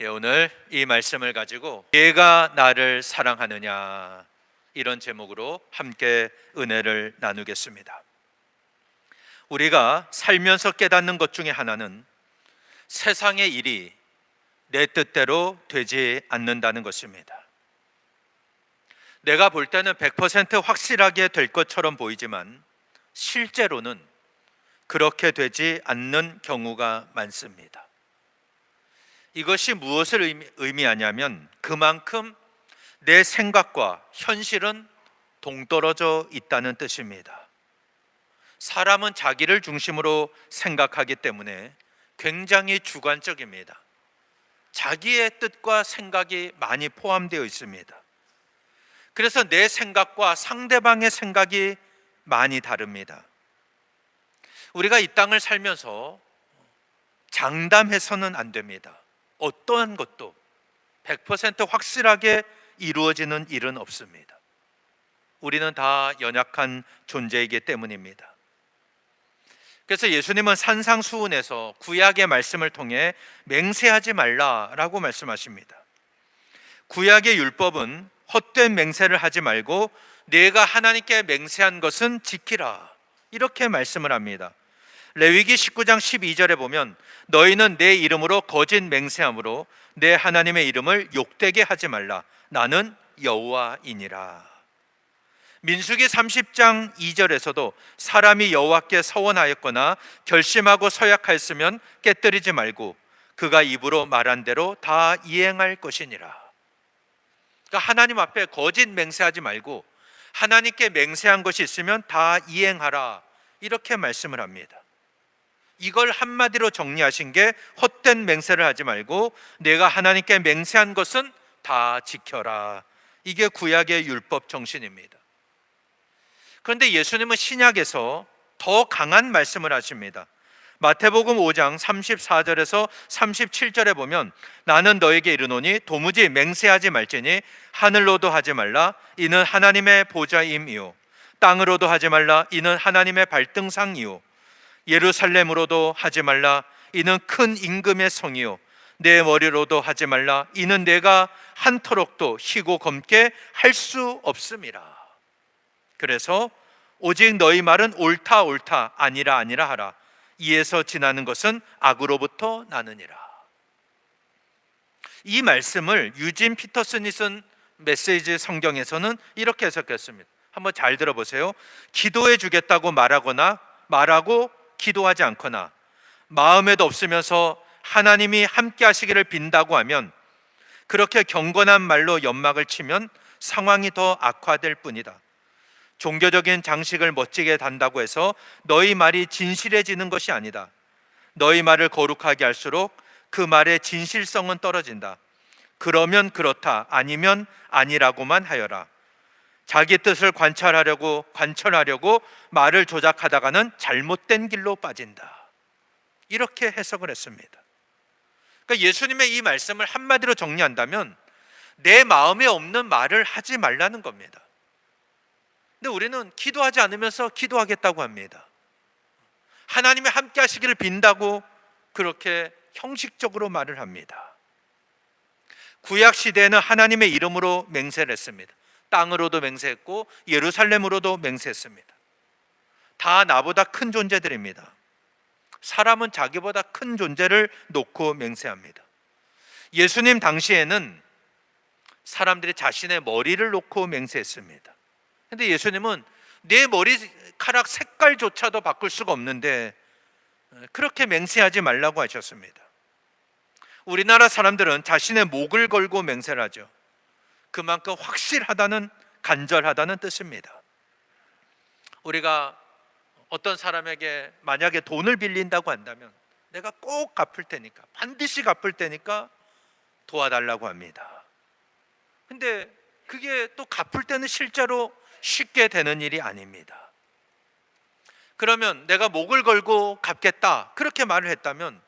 오늘 이 말씀을 가지고 얘가 나를 사랑하느냐, 이런 제목으로 함께 은혜를 나누겠습니다. 우리가 살면서 깨닫는 것 중에 하나는 세상의 일이 내 뜻대로 되지 않는다는 것입니다. 내가 볼 때는 100% 확실하게 될 것처럼 보이지만 실제로는 그렇게 되지 않는 경우가 많습니다. 이것이 무엇을 의미하냐면 그만큼 내 생각과 현실은 동떨어져 있다는 뜻입니다. 사람은 자기를 중심으로 생각하기 때문에 굉장히 주관적입니다. 자기의 뜻과 생각이 많이 포함되어 있습니다. 그래서 내 생각과 상대방의 생각이 많이 다릅니다. 우리가 이 땅을 살면서 장담해서는 안 됩니다. 어떠한 것도 100% 확실하게 이루어지는 일은 없습니다. 우리는 다 연약한 존재이기 때문입니다. 그래서 예수님은 산상수훈에서 구약의 말씀을 통해 맹세하지 말라라고 말씀하십니다. 구약의 율법은 헛된 맹세를 하지 말고 내가 하나님께 맹세한 것은 지키라, 이렇게 말씀을 합니다. 레위기 19장 12절에 보면 너희는 내 이름으로 거짓 맹세함으로 내 하나님의 이름을 욕되게 하지 말라. 나는 여호와이니라. 민수기 30장 2절에서도 사람이 여호와께 서원하였거나 결심하고 서약하였으면 깨뜨리지 말고 그가 입으로 말한 대로 다 이행할 것이니라. 그러니까 하나님 앞에 거짓 맹세하지 말고 하나님께 맹세한 것이 있으면 다 이행하라, 이렇게 말씀을 합니다. 이걸 한마디로 정리하신 게 헛된 맹세를 하지 말고 내가 하나님께 맹세한 것은 다 지켜라. 이게 구약의 율법 정신입니다. 그런데 예수님은 신약에서 더 강한 말씀을 하십니다. 마태복음 5장 34절에서 37절에 보면 나는 너에게 이르노니 도무지 맹세하지 말지니 하늘로도 하지 말라. 이는 하나님의 보좌임이요 땅으로도 하지 말라. 이는 하나님의 발등상이요 예루살렘으로도 하지 말라. 이는 큰 임금의 성이요 내 머리로도 하지 말라. 이는 내가 한터럭도 희고 검게 할 수 없음이라. 그래서 오직 너희 말은 옳다 옳다 아니라 아니라 하라. 이에서 지나는 것은 악으로부터 나느니라. 이 말씀을 유진 피터슨이 쓴 메시지 성경에서는 이렇게 해석했습니다. 한번 잘 들어보세요. 기도해 주겠다고 말하고 기도하지 않거나 마음에도 없으면서 하나님이 함께 하시기를 빈다고 하면 그렇게 경건한 말로 연막을 치면 상황이 더 악화될 뿐이다. 종교적인 장식을 멋지게 단다고 해서 너희 말이 진실해지는 것이 아니다. 너희 말을 거룩하게 할수록 그 말의 진실성은 떨어진다. 그러면 그렇다, 아니면 아니라고만 하여라. 자기 뜻을 관철하려고 말을 조작하다가는 잘못된 길로 빠진다. 이렇게 해석을 했습니다. 그러니까 예수님의 이 말씀을 한마디로 정리한다면 내 마음에 없는 말을 하지 말라는 겁니다. 근데 우리는 기도하지 않으면서 기도하겠다고 합니다. 하나님이 함께 하시기를 빈다고 그렇게 형식적으로 말을 합니다. 구약 시대에는 하나님의 이름으로 맹세를 했습니다. 땅으로도 맹세했고 예루살렘으로도 맹세했습니다. 다 나보다 큰 존재들입니다. 사람은 자기보다 큰 존재를 놓고 맹세합니다. 예수님 당시에는 사람들이 자신의 머리를 놓고 맹세했습니다. 그런데 예수님은 내 머리카락 색깔조차도 바꿀 수가 없는데 그렇게 맹세하지 말라고 하셨습니다. 우리나라 사람들은 자신의 목을 걸고 맹세를 하죠. 그만큼 확실하다는, 간절하다는 뜻입니다. 우리가 어떤 사람에게 만약에 돈을 빌린다고 한다면 내가 꼭 갚을 테니까, 반드시 갚을 테니까 도와달라고 합니다. 근데 그게 또 갚을 때는 실제로 쉽게 되는 일이 아닙니다. 그러면 내가 목을 걸고 갚겠다, 그렇게 말을 했다면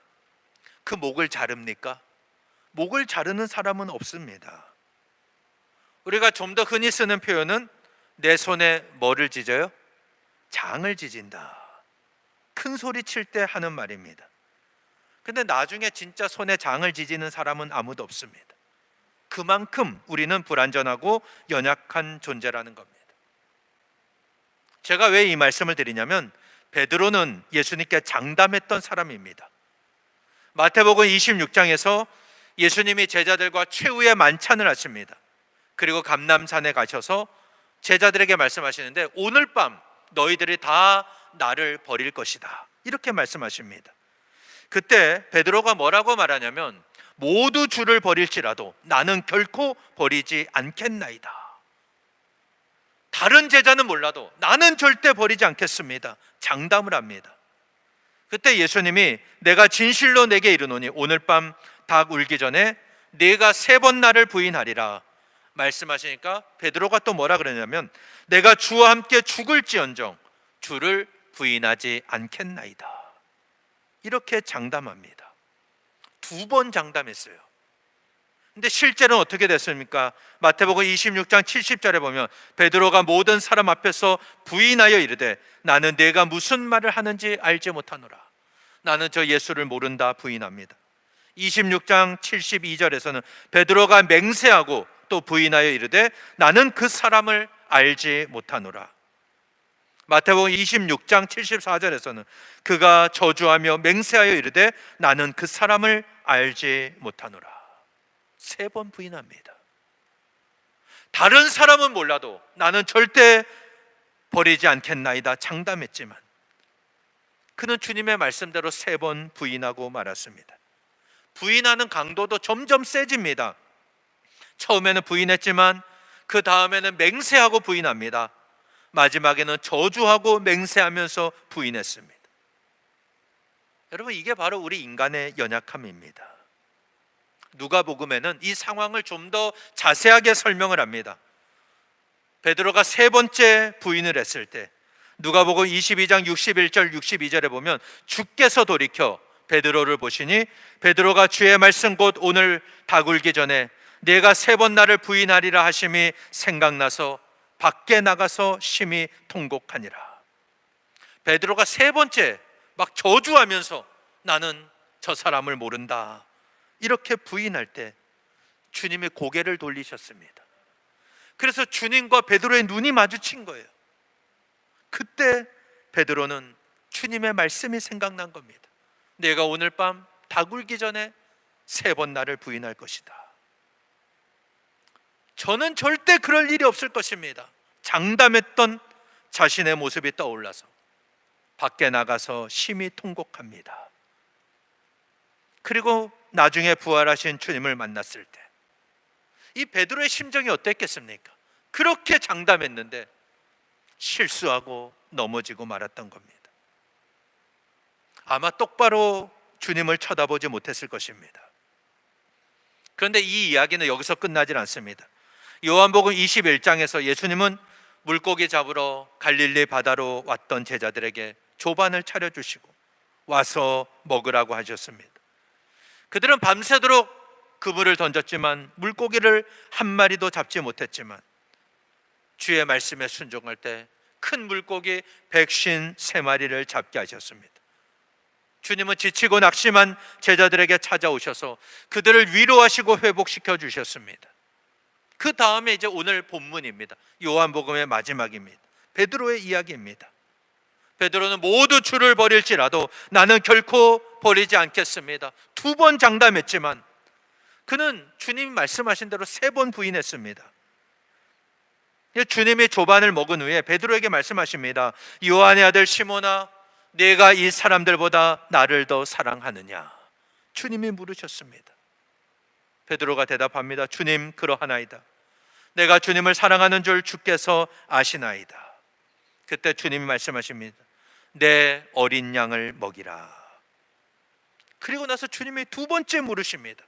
그 목을 자릅니까? 목을 자르는 사람은 없습니다. 우리가 좀 더 흔히 쓰는 표현은 내 손에 뭐를 찢어요? 장을 찢은다. 큰 소리 칠 때 하는 말입니다. 근데 나중에 진짜 손에 장을 지지는 사람은 아무도 없습니다. 그만큼 우리는 불완전하고 연약한 존재라는 겁니다. 제가 왜 이 말씀을 드리냐면 베드로는 예수님께 장담했던 사람입니다. 마태복음 26장에서 예수님이 제자들과 최후의 만찬을 하십니다. 그리고 감람산에 가셔서 제자들에게 말씀하시는데 오늘 밤 너희들이 다 나를 버릴 것이다, 이렇게 말씀하십니다. 그때 베드로가 뭐라고 말하냐면 모두 주를 버릴지라도 나는 결코 버리지 않겠나이다. 다른 제자는 몰라도 나는 절대 버리지 않겠습니다, 장담을 합니다. 그때 예수님이 내가 진실로 내게 이르노니 오늘 밤 닭 울기 전에 네가 3번 나를 부인하리라 말씀하시니까 베드로가 또 뭐라 그러냐면 내가 주와 함께 죽을지언정 주를 부인하지 않겠나이다, 이렇게 장담합니다. 2번 장담했어요. 근데 실제로는 어떻게 됐습니까? 마태복음 26장 70절에 보면 베드로가 모든 사람 앞에서 부인하여 이르되 나는 네가 무슨 말을 하는지 알지 못하노라, 나는 저 예수를 모른다 부인합니다. 26장 72절에서는 베드로가 맹세하고 또 부인하여 이르되 나는 그 사람을 알지 못하노라. 마태복음 26장 74절에서는 그가 저주하며 맹세하여 이르되 나는 그 사람을 알지 못하노라. 3번 부인합니다. 다른 사람은 몰라도 나는 절대 버리지 않겠나이다 장담했지만 그는 주님의 말씀대로 3번 부인하고 말았습니다. 부인하는 강도도 점점 세집니다. 처음에는 부인했지만 그 다음에는 맹세하고 부인합니다. 마지막에는 저주하고 맹세하면서 부인했습니다. 여러분, 이게 바로 우리 인간의 연약함입니다. 누가복음에는 이 상황을 좀 더 자세하게 설명을 합니다. 베드로가 3번째 부인을 했을 때 누가복음 22장 61절 62절에 보면 주께서 돌이켜 베드로를 보시니 베드로가 주의 말씀 곧 오늘 닭 울기 전에 내가 3번 나를 부인하리라 하심이 생각나서 밖에 나가서 심히 통곡하니라. 베드로가 3번째 막 저주하면서 나는 저 사람을 모른다 이렇게 부인할 때 주님이 고개를 돌리셨습니다. 그래서 주님과 베드로의 눈이 마주친 거예요. 그때 베드로는 주님의 말씀이 생각난 겁니다. 내가 오늘 밤 닭 울기 전에 3번 나를 부인할 것이다. 저는 절대 그럴 일이 없을 것입니다. 장담했던 자신의 모습이 떠올라서 밖에 나가서 심히 통곡합니다. 그리고 나중에 부활하신 주님을 만났을 때 이 베드로의 심정이 어땠겠습니까? 그렇게 장담했는데 실수하고 넘어지고 말았던 겁니다. 아마 똑바로 주님을 쳐다보지 못했을 것입니다. 그런데 이 이야기는 여기서 끝나질 않습니다. 요한복음 21장에서 예수님은 물고기 잡으러 갈릴리 바다로 왔던 제자들에게 조반을 차려주시고 와서 먹으라고 하셨습니다. 그들은 밤새도록 그물을 던졌지만 물고기를 한 마리도 잡지 못했지만 주의 말씀에 순종할 때 큰 물고기 153마리를 잡게 하셨습니다. 주님은 지치고 낙심한 제자들에게 찾아오셔서 그들을 위로하시고 회복시켜 주셨습니다. 그 다음에 이제 오늘 본문입니다. 요한복음의 마지막입니다. 베드로의 이야기입니다. 베드로는 모두 주를 버릴지라도 나는 결코 버리지 않겠습니다. 2번 장담했지만 그는 주님이 말씀하신 대로 3번 부인했습니다. 주님이 조반을 먹은 후에 베드로에게 말씀하십니다. 요한의 아들 시몬아, 네가 이 사람들보다 나를 더 사랑하느냐? 주님이 물으셨습니다. 베드로가 대답합니다. 주님, 그러하나이다. 내가 주님을 사랑하는 줄 주께서 아시나이다. 그때 주님이 말씀하십니다. 내 어린 양을 먹이라. 그리고 나서 주님이 2번째 물으십니다.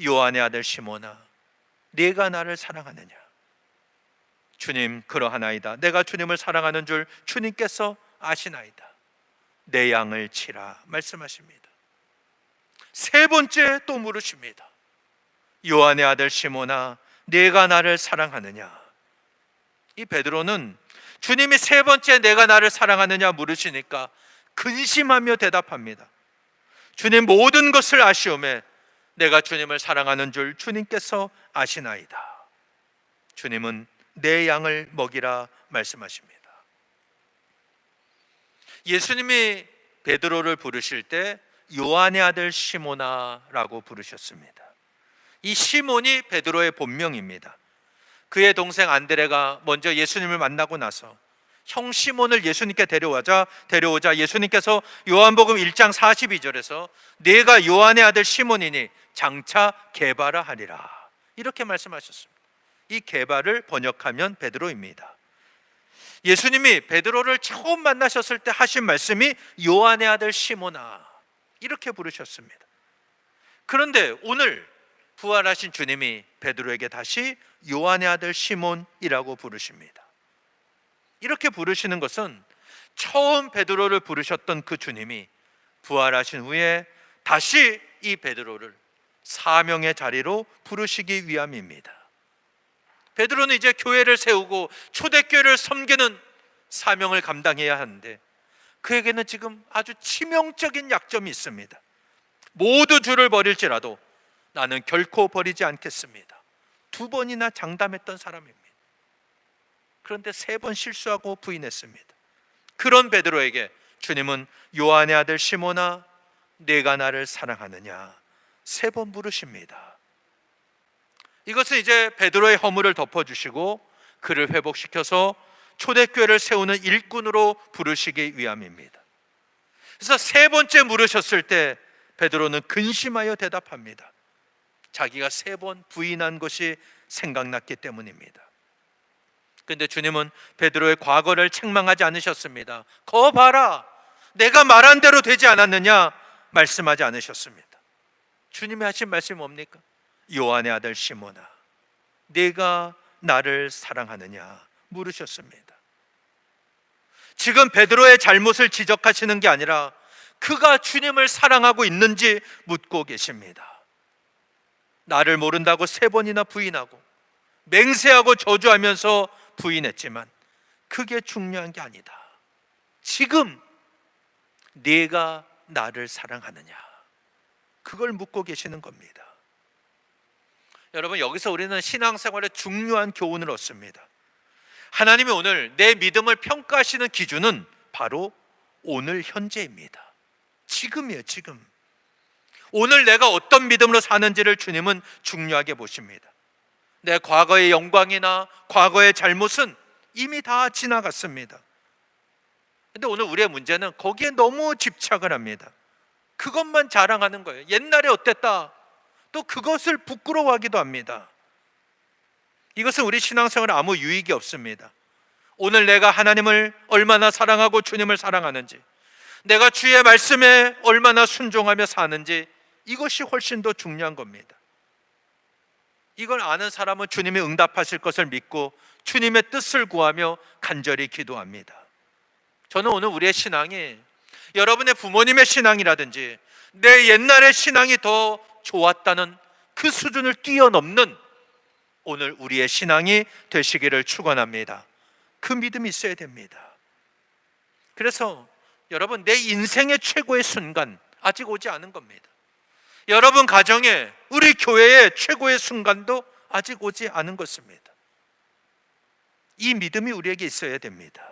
요한의 아들 시몬아, 네가 나를 사랑하느냐? 주님, 그러하나이다. 내가 주님을 사랑하는 줄 주님께서 아시나이다. 내 양을 치라 말씀하십니다. 3번째 또 물으십니다. 요한의 아들 시몬아, 네가 나를 사랑하느냐? 이 베드로는 주님이 3번째 내가 나를 사랑하느냐 물으시니까 근심하며 대답합니다. 주님 모든 것을 아시오매 내가 주님을 사랑하는 줄 주님께서 아시나이다. 주님은 내 양을 먹이라 말씀하십니다. 예수님이 베드로를 부르실 때 요한의 아들 시몬아라고 부르셨습니다. 이 시몬이 베드로의 본명입니다. 그의 동생 안드레가 먼저 예수님을 만나고 나서 형 시몬을 예수님께 데려오자 예수님께서 요한복음 1장 42절에서 내가 요한의 아들 시몬이니 장차 게바라 하리라 이렇게 말씀하셨습니다. 이 게바를 번역하면 베드로입니다. 예수님이 베드로를 처음 만나셨을 때 하신 말씀이 요한의 아들 시몬아 이렇게 부르셨습니다. 그런데 오늘 부활하신 주님이 베드로에게 다시 요한의 아들 시몬이라고 부르십니다. 이렇게 부르시는 것은 처음 베드로를 부르셨던 그 주님이 부활하신 후에 다시 이 베드로를 사명의 자리로 부르시기 위함입니다. 베드로는 이제 교회를 세우고 초대교회를 섬기는 사명을 감당해야 하는데 그에게는 지금 아주 치명적인 약점이 있습니다. 모두 주를 버릴지라도 나는 결코 버리지 않겠습니다. 2번이나 장담했던 사람입니다. 그런데 3번 실수하고 부인했습니다. 그런 베드로에게 주님은 요한의 아들 시몬아 내가 나를 사랑하느냐 3번 물으십니다. 이것은 이제 베드로의 허물을 덮어주시고 그를 회복시켜서 초대교회를 세우는 일꾼으로 부르시기 위함입니다. 그래서 3번째 물으셨을 때 베드로는 근심하여 대답합니다. 자기가 3번 부인한 것이 생각났기 때문입니다. 그런데 주님은 베드로의 과거를 책망하지 않으셨습니다. 거 봐라 내가 말한 대로 되지 않았느냐 말씀하지 않으셨습니다. 주님이 하신 말씀이 뭡니까? 요한의 아들 시몬아 네가 나를 사랑하느냐 물으셨습니다. 지금 베드로의 잘못을 지적하시는 게 아니라 그가 주님을 사랑하고 있는지 묻고 계십니다. 나를 모른다고 3번이나 부인하고 맹세하고 저주하면서 부인했지만 그게 중요한 게 아니다. 지금 네가 나를 사랑하느냐 그걸 묻고 계시는 겁니다. 여러분 여기서 우리는 신앙생활에 중요한 교훈을 얻습니다. 하나님이 오늘 내 믿음을 평가하시는 기준은 바로 오늘 현재입니다. 지금이에요. 지금 오늘 내가 어떤 믿음으로 사는지를 주님은 중요하게 보십니다. 내 과거의 영광이나 과거의 잘못은 이미 다 지나갔습니다. 그런데 오늘 우리의 문제는 거기에 너무 집착을 합니다. 그것만 자랑하는 거예요. 옛날에 어땠다 또 그것을 부끄러워하기도 합니다. 이것은 우리 신앙생활에 아무 유익이 없습니다. 오늘 내가 하나님을 얼마나 사랑하고 주님을 사랑하는지 내가 주의 말씀에 얼마나 순종하며 사는지 이것이 훨씬 더 중요한 겁니다. 이걸 아는 사람은 주님이 응답하실 것을 믿고 주님의 뜻을 구하며 간절히 기도합니다. 저는 오늘 우리의 신앙이 여러분의 부모님의 신앙이라든지 내 옛날의 신앙이 더 좋았다는 그 수준을 뛰어넘는 오늘 우리의 신앙이 되시기를 축원합니다. 그 믿음이 있어야 됩니다. 그래서 여러분 내 인생의 최고의 순간 아직 오지 않은 겁니다. 여러분 가정에 우리 교회의 최고의 순간도 아직 오지 않은 것입니다. 이 믿음이 우리에게 있어야 됩니다.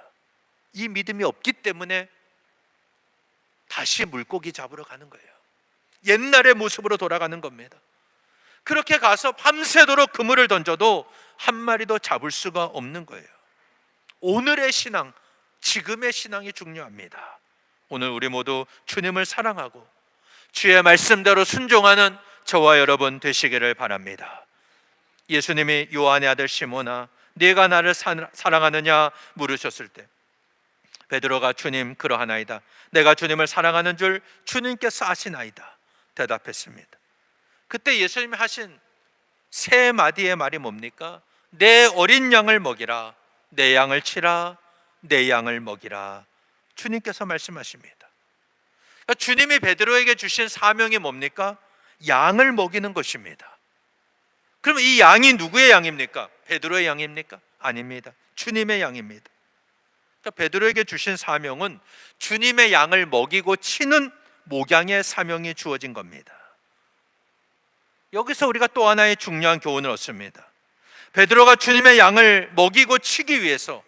이 믿음이 없기 때문에 다시 물고기 잡으러 가는 거예요. 옛날의 모습으로 돌아가는 겁니다. 그렇게 가서 밤새도록 그물을 던져도 한 마리도 잡을 수가 없는 거예요. 오늘의 신앙, 지금의 신앙이 중요합니다. 오늘 우리 모두 주님을 사랑하고 주의 말씀대로 순종하는 저와 여러분 되시기를 바랍니다. 예수님이 요한의 아들 시몬아 네가 나를 사랑하느냐 물으셨을 때 베드로가 주님 그러하나이다 내가 주님을 사랑하는 줄 주님께서 아시나이다 대답했습니다. 그때 예수님이 하신 3마디의 말이 뭡니까? 내 어린 양을 먹이라 내 양을 치라 내 양을 먹이라 주님께서 말씀하십니다. 그러니까 주님이 베드로에게 주신 사명이 뭡니까? 양을 먹이는 것입니다. 그럼 이 양이 누구의 양입니까? 베드로의 양입니까? 아닙니다. 주님의 양입니다. 그러니까 베드로에게 주신 사명은 주님의 양을 먹이고 치는 목양의 사명이 주어진 겁니다. 여기서 우리가 또 하나의 중요한 교훈을 얻습니다. 베드로가 주님의 양을 먹이고 치기 위해서,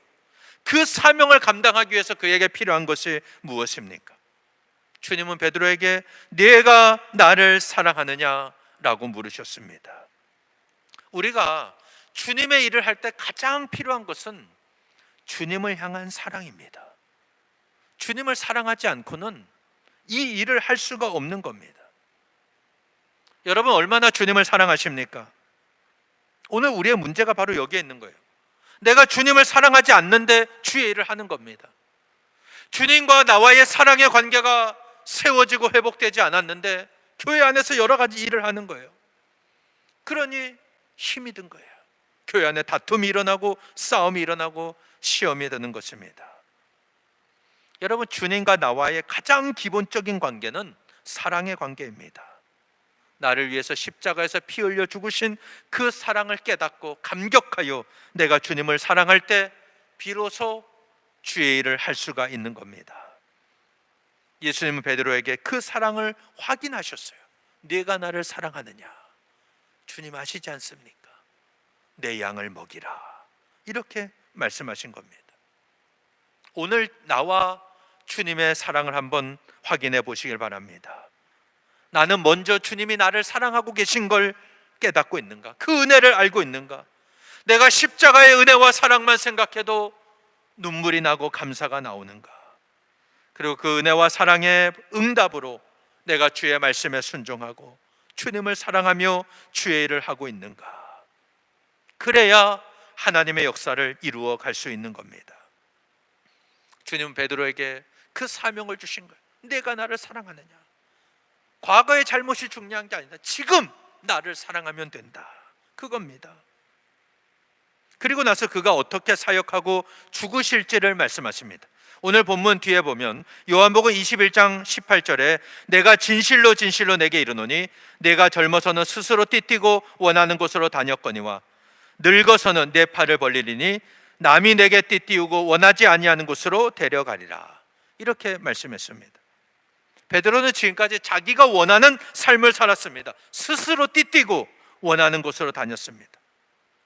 그 사명을 감당하기 위해서 그에게 필요한 것이 무엇입니까? 주님은 베드로에게 네가 나를 사랑하느냐 라고 물으셨습니다. 우리가 주님의 일을 할 때 가장 필요한 것은 주님을 향한 사랑입니다. 주님을 사랑하지 않고는 이 일을 할 수가 없는 겁니다. 여러분, 얼마나 주님을 사랑하십니까? 오늘 우리의 문제가 바로 여기에 있는 거예요. 내가 주님을 사랑하지 않는데 주의 일을 하는 겁니다. 주님과 나와의 사랑의 관계가 세워지고 회복되지 않았는데 교회 안에서 여러 가지 일을 하는 거예요. 그러니 힘이 든 거예요. 교회 안에 다툼이 일어나고 싸움이 일어나고 시험이 드는 것입니다. 여러분, 주님과 나와의 가장 기본적인 관계는 사랑의 관계입니다. 나를 위해서 십자가에서 피 흘려 죽으신 그 사랑을 깨닫고 감격하여 내가 주님을 사랑할 때 비로소 주의 일을 할 수가 있는 겁니다. 예수님은 베드로에게 그 사랑을 확인하셨어요. 네가 나를 사랑하느냐? 주님 아시지 않습니까? 내 양을 먹이라, 이렇게 말씀하신 겁니다. 오늘 나와 주님의 사랑을 한번 확인해 보시길 바랍니다. 나는 먼저 주님이 나를 사랑하고 계신 걸 깨닫고 있는가? 그 은혜를 알고 있는가? 내가 십자가의 은혜와 사랑만 생각해도 눈물이 나고 감사가 나오는가? 그리고 그 은혜와 사랑의 응답으로 내가 주의 말씀에 순종하고 주님을 사랑하며 주의 일을 하고 있는가? 그래야 하나님의 역사를 이루어 갈 수 있는 겁니다. 주님은 베드로에게 그 사명을 주신 거예요. 내가 나를 사랑하느냐? 과거의 잘못이 중요한 게 아니다. 지금 나를 사랑하면 된다, 그겁니다. 그리고 나서 그가 어떻게 사역하고 죽으실지를 말씀하십니다. 오늘 본문 뒤에 보면 요한복음 21장 18절에 내가 진실로 진실로 내게 이르노니 내가 젊어서는 스스로 띠뛰고 원하는 곳으로 다녔거니와 늙어서는 내 팔을 벌리리니 남이 내게 띠띠우고 원하지 아니하는 곳으로 데려가리라, 이렇게 말씀했습니다. 베드로는 지금까지 자기가 원하는 삶을 살았습니다. 스스로 띠뛰고 원하는 곳으로 다녔습니다.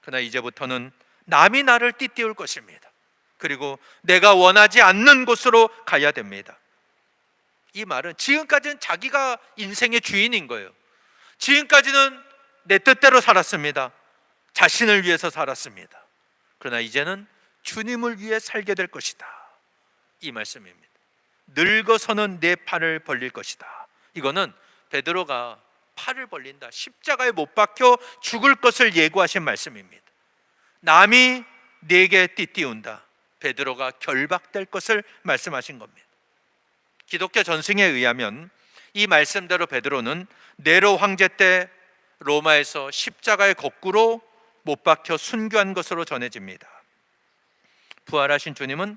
그러나 이제부터는 남이 나를 띠띠울 것입니다. 그리고 내가 원하지 않는 곳으로 가야 됩니다. 이 말은 지금까지는 자기가 인생의 주인인 거예요. 지금까지는 내 뜻대로 살았습니다. 자신을 위해서 살았습니다. 그러나 이제는 주님을 위해 살게 될 것이다, 이 말씀입니다. 늙어서는 내 팔을 벌릴 것이다. 이거는 베드로가 팔을 벌린다, 십자가에 못 박혀 죽을 것을 예고하신 말씀입니다. 남이 내게 띠띠운다, 베드로가 결박될 것을 말씀하신 겁니다. 기독교 전승에 의하면 이 말씀대로 베드로는 네로 황제 때 로마에서 십자가에 거꾸로 못 박혀 순교한 것으로 전해집니다. 부활하신 주님은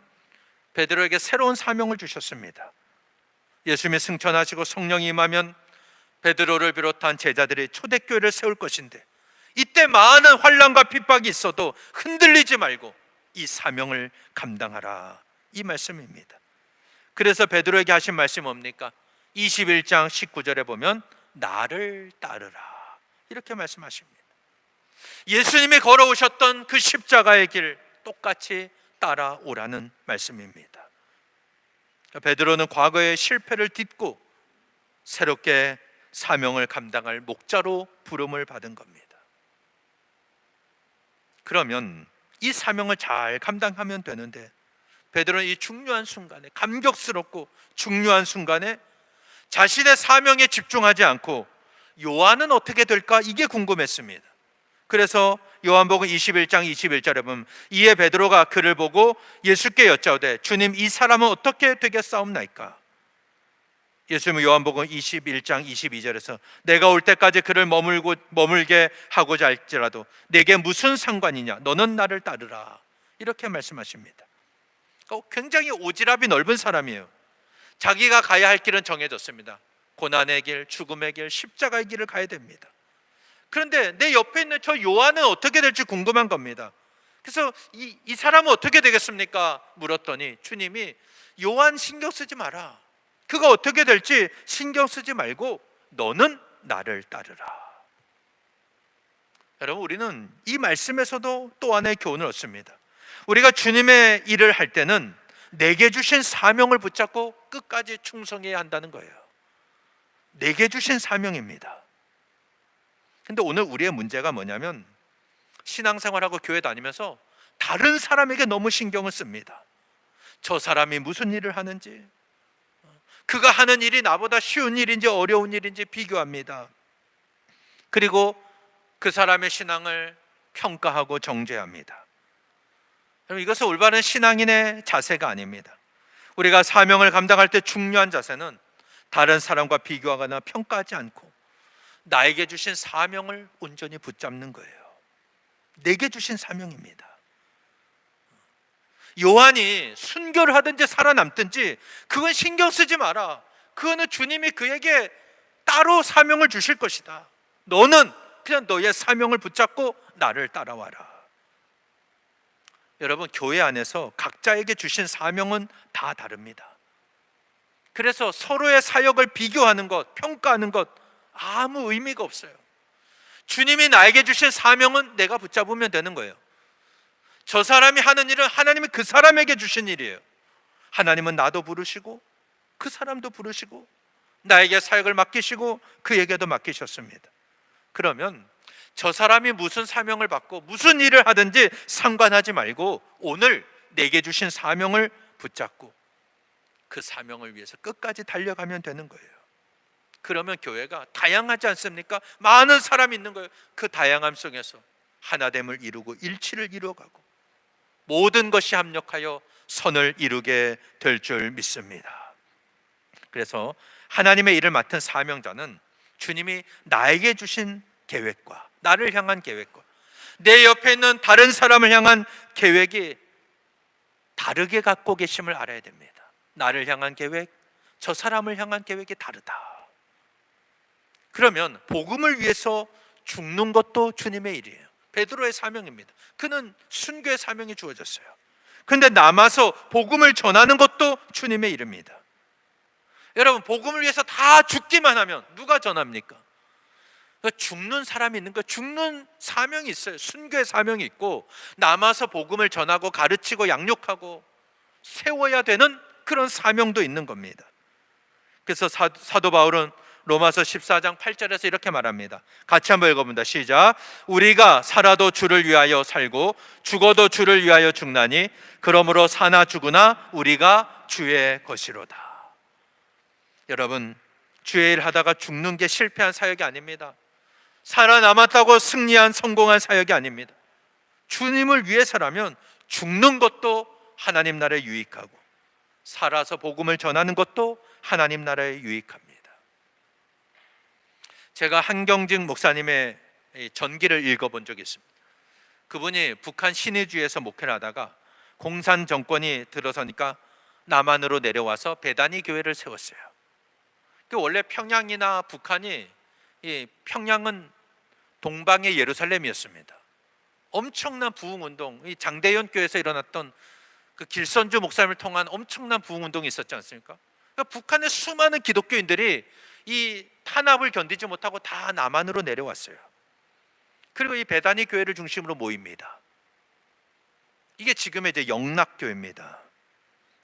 베드로에게 새로운 사명을 주셨습니다. 예수님이 승천하시고 성령이 임하면 베드로를 비롯한 제자들이 초대교회를 세울 것인데, 이때 많은 환난과 핍박이 있어도 흔들리지 말고 이 사명을 감당하라, 이 말씀입니다. 그래서 베드로에게 하신 말씀이 뭡니까? 21장 19절에 보면 나를 따르라, 이렇게 말씀하십니다. 예수님이 걸어오셨던 그 십자가의 길 똑같이 따라오라는 말씀입니다. 베드로는 과거의 실패를 딛고 새롭게 사명을 감당할 목자로 부름을 받은 겁니다. 그러면 이 사명을 잘 감당하면 되는데, 베드로는 이 중요한 순간에, 감격스럽고 중요한 순간에 자신의 사명에 집중하지 않고 요한은 어떻게 될까, 이게 궁금했습니다. 그래서 요한복음 21장 21절에 보면 이에 베드로가 그를 보고 예수께 여짜오되 주님, 이 사람은 어떻게 되겠사옵나이까? 예수님은 요한복음 21장 22절에서 내가 올 때까지 그를 머물게 하고자 할지라도 내게 무슨 상관이냐, 너는 나를 따르라, 이렇게 말씀하십니다. 굉장히 오지랖이 넓은 사람이에요. 자기가 가야 할 길은 정해졌습니다. 고난의 길, 죽음의 길, 십자가의 길을 가야 됩니다. 그런데 내 옆에 있는 저 요한은 어떻게 될지 궁금한 겁니다. 그래서 이 사람은 어떻게 되겠습니까? 물었더니 주님이 요한 신경 쓰지 마라. 그가 어떻게 될지 신경 쓰지 말고 너는 나를 따르라. 여러분, 우리는 이 말씀에서도 또 하나의 교훈을 얻습니다. 우리가 주님의 일을 할 때는 내게 주신 사명을 붙잡고 끝까지 충성해야 한다는 거예요. 내게 주신 사명입니다. 근데 오늘 우리의 문제가 뭐냐면 신앙생활하고 교회 다니면서 다른 사람에게 너무 신경을 씁니다. 저 사람이 무슨 일을 하는지, 그가 하는 일이 나보다 쉬운 일인지 어려운 일인지 비교합니다. 그리고 그 사람의 신앙을 평가하고 정죄합니다. 이것은 올바른 신앙인의 자세가 아닙니다. 우리가 사명을 감당할 때 중요한 자세는 다른 사람과 비교하거나 평가하지 않고 나에게 주신 사명을 온전히 붙잡는 거예요. 내게 주신 사명입니다. 요한이 순교를 하든지 살아남든지 그건 신경 쓰지 마라. 그거는 주님이 그에게 따로 사명을 주실 것이다. 너는 그냥 너의 사명을 붙잡고 나를 따라와라. 여러분, 교회 안에서 각자에게 주신 사명은 다 다릅니다. 그래서 서로의 사역을 비교하는 것, 평가하는 것 아무 의미가 없어요. 주님이 나에게 주신 사명은 내가 붙잡으면 되는 거예요. 저 사람이 하는 일은 하나님이 그 사람에게 주신 일이에요. 하나님은 나도 부르시고 그 사람도 부르시고 나에게 사역을 맡기시고 그에게도 맡기셨습니다. 그러면 저 사람이 무슨 사명을 받고 무슨 일을 하든지 상관하지 말고 오늘 내게 주신 사명을 붙잡고 그 사명을 위해서 끝까지 달려가면 되는 거예요. 그러면 교회가 다양하지 않습니까? 많은 사람이 있는 거예요. 그 다양함 속에서 하나됨을 이루고 일치를 이루어가고 모든 것이 합력하여 선을 이루게 될 줄 믿습니다. 그래서 하나님의 일을 맡은 사명자는 주님이 나에게 주신 계획과 나를 향한 계획과 내 옆에 있는 다른 사람을 향한 계획이 다르게 갖고 계심을 알아야 됩니다. 나를 향한 계획, 저 사람을 향한 계획이 다르다. 그러면 복음을 위해서 죽는 것도 주님의 일이에요. 베드로의 사명입니다. 그는 순교의 사명이 주어졌어요. 그런데 남아서 복음을 전하는 것도 주님의 일입니다. 여러분, 복음을 위해서 다 죽기만 하면 누가 전합니까? 죽는 사람이 있는 거예요. 죽는 사명이 있어요. 순교의 사명이 있고 남아서 복음을 전하고 가르치고 양육하고 세워야 되는 그런 사명도 있는 겁니다. 그래서 사도 바울은 로마서 14장 8절에서 이렇게 말합니다. 같이 한번 읽어봅니다. 시작. 우리가 살아도 주를 위하여 살고 죽어도 주를 위하여 죽나니 그러므로 사나 죽으나 우리가 주의 것이로다. 여러분, 주의 일 하다가 죽는 게 실패한 사역이 아닙니다. 살아남았다고 승리한 성공한 사역이 아닙니다. 주님을 위해서라면 죽는 것도 하나님 나라에 유익하고 살아서 복음을 전하는 것도 하나님 나라에 유익합니다. 제가 한경직 목사님의 전기를 읽어본 적이 있습니다. 그분이 북한 신의주에서 목회를 하다가 공산 정권이 들어서니까 남한으로 내려와서 배단위 교회를 세웠어요. 원래 평양이나 북한이 평양은 동방의 예루살렘이었습니다. 엄청난 부흥운동, 장대현 교회에서 일어났던 그 길선주 목사님을 통한 엄청난 부흥운동이 있었지 않습니까? 그러니까 북한의 수많은 기독교인들이 이 탄압을 견디지 못하고 다 남한으로 내려왔어요. 그리고 이 배단위 교회를 중심으로 모입니다. 이게 지금의 이제 영락교회입니다.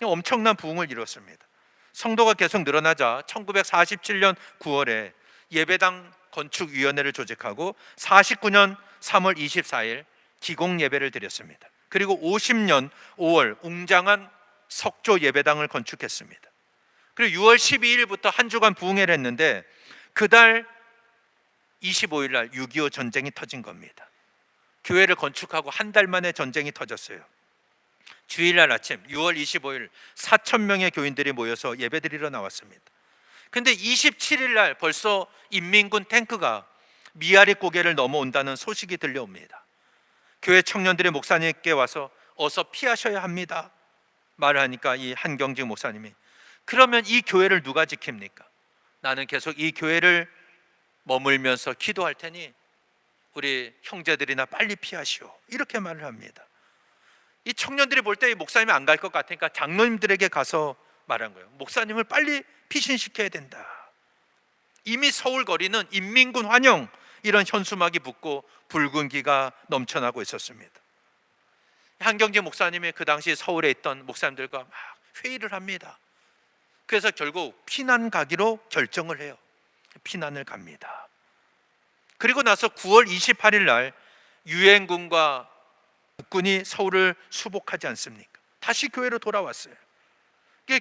엄청난 부흥을 이뤘습니다. 성도가 계속 늘어나자 1947년 9월에 예배당 건축위원회를 조직하고 49년 3월 24일 기공 예배를 드렸습니다. 그리고 50년 5월 웅장한 석조 예배당을 건축했습니다. 그리고 6월 12일부터 한 주간 부흥회를 했는데 그달 25일 날 6.25 전쟁이 터진 겁니다. 교회를 건축하고 한 달 만에 전쟁이 터졌어요. 주일날 아침 6월 25일 4,000명의 교인들이 모여서 예배드리러 나왔습니다. 근데 27일 날 벌써 인민군 탱크가 미아리 고개를 넘어온다는 소식이 들려옵니다. 교회 청년들이 목사님께 와서 어서 피하셔야 합니다 말을 하니까 이 한경직 목사님이 그러면 이 교회를 누가 지킵니까? 나는 계속 이 교회를 머물면서 기도할 테니 우리 형제들이나 빨리 피하시오 이렇게 말을 합니다. 이 청년들이 볼 때 이 목사님이 안 갈 것 같으니까 장로님들에게 가서 말한 거예요. 목사님을 빨리 피신시켜야 된다. 이미 서울 거리는 인민군 환영 이런 현수막이 붙고 붉은기가 넘쳐나고 있었습니다. 한경직 목사님이 그 당시 서울에 있던 목사님들과 막 회의를 합니다. 그래서 결국 피난 가기로 결정을 해요. 피난을 갑니다. 그리고 나서 9월 28일 날 유엔군과 국군이 서울을 수복하지 않습니까? 다시 교회로 돌아왔어요.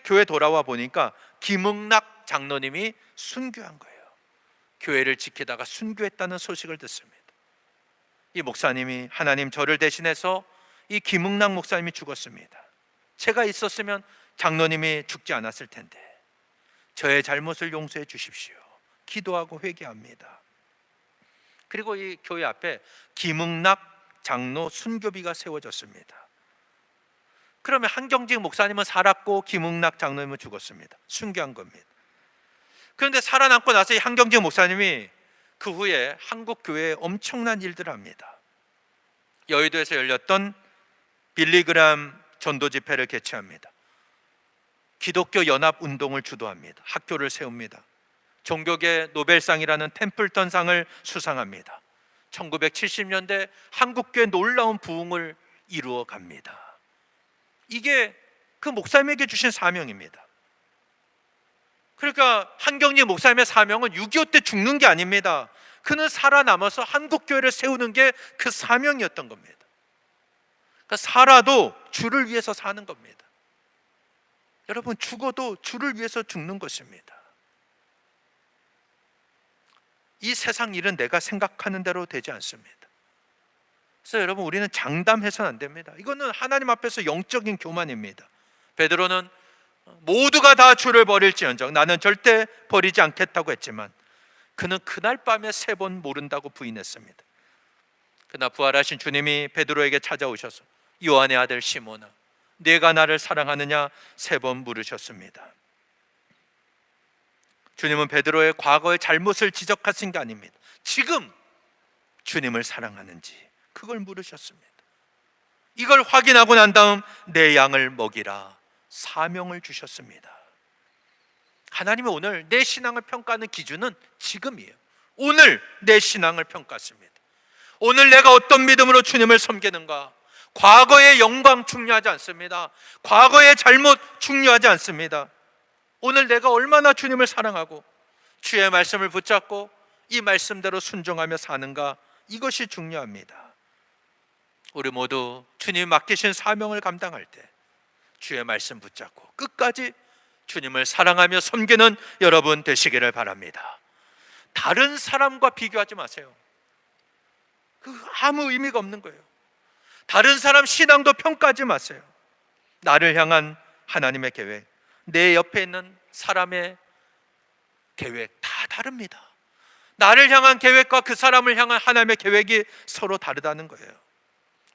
교회 돌아와 보니까 김응락 장로님이 순교한 거예요. 교회를 지키다가 순교했다는 소식을 듣습니다. 이 목사님이 하나님 저를 대신해서 이 김응락 목사님이 죽었습니다. 제가 있었으면 장로님이 죽지 않았을 텐데 저의 잘못을 용서해 주십시오. 기도하고 회개합니다. 그리고 이 교회 앞에 김응락 장로 순교비가 세워졌습니다. 그러면 한경직 목사님은 살았고 김응락 장로님은 죽었습니다. 순교한 겁니다. 그런데 살아남고 나서 이 한경직 목사님이 그 후에 한국 교회에 엄청난 일들을 합니다. 여의도에서 열렸던 빌리그람 전도 집회를 개최합니다. 기독교 연합 운동을 주도합니다. 학교를 세웁니다. 종교계 노벨상이라는 템플턴상을 수상합니다. 1970년대 한국교회 놀라운 부흥을 이루어 갑니다. 이게 그 목사님에게 주신 사명입니다. 그러니까 한경직 목사님의 사명은 6.25 때 죽는 게 아닙니다. 그는 살아남아서 한국교회를 세우는 게 그 사명이었던 겁니다. 그러니까 살아도 주를 위해서 사는 겁니다. 여러분, 죽어도 주를 위해서 죽는 것입니다. 이 세상 일은 내가 생각하는 대로 되지 않습니다. 그래서 여러분, 우리는 장담해서는 안 됩니다. 이거는 하나님 앞에서 영적인 교만입니다. 베드로는 모두가 다 주를 버릴지언정 나는 절대 버리지 않겠다고 했지만 그는 그날 밤에 3번 모른다고 부인했습니다. 그러나 부활하신 주님이 베드로에게 찾아오셔서 요한의 아들 시몬아, 네가 나를 사랑하느냐 3번 물으셨습니다. 주님은 베드로의 과거의 잘못을 지적하신 게 아닙니다. 지금 주님을 사랑하는지 그걸 물으셨습니다. 이걸 확인하고 난 다음 내 양을 먹이라 사명을 주셨습니다. 하나님은 오늘 내 신앙을 평가하는 기준은 지금이에요. 오늘 내 신앙을 평가했습니다. 오늘 내가 어떤 믿음으로 주님을 섬기는가. 과거의 영광 중요하지 않습니다. 과거의 잘못 중요하지 않습니다. 오늘 내가 얼마나 주님을 사랑하고 주의 말씀을 붙잡고 이 말씀대로 순종하며 사는가, 이것이 중요합니다. 우리 모두 주님 맡기신 사명을 감당할 때 주의 말씀 붙잡고 끝까지 주님을 사랑하며 섬기는 여러분 되시기를 바랍니다. 다른 사람과 비교하지 마세요. 그 아무 의미가 없는 거예요. 다른 사람 신앙도 평가하지 마세요. 나를 향한 하나님의 계획, 내 옆에 있는 사람의 계획 다 다릅니다. 나를 향한 계획과 그 사람을 향한 하나님의 계획이 서로 다르다는 거예요.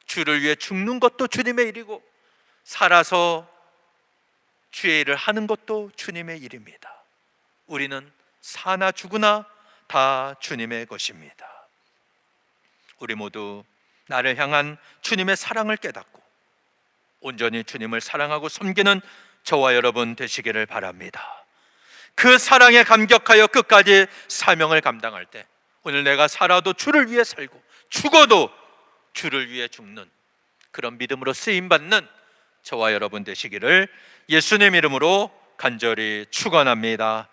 주를 위해 죽는 것도 주님의 일이고 살아서 주의 일을 하는 것도 주님의 일입니다. 우리는 사나 죽으나 다 주님의 것입니다. 우리 모두 나를 향한 주님의 사랑을 깨닫고 온전히 주님을 사랑하고 섬기는 저와 여러분 되시기를 바랍니다. 그 사랑에 감격하여 끝까지 사명을 감당할 때 오늘 내가 살아도 주를 위해 살고 죽어도 주를 위해 죽는 그런 믿음으로 쓰임받는 저와 여러분 되시기를 예수님 이름으로 간절히 축원합니다.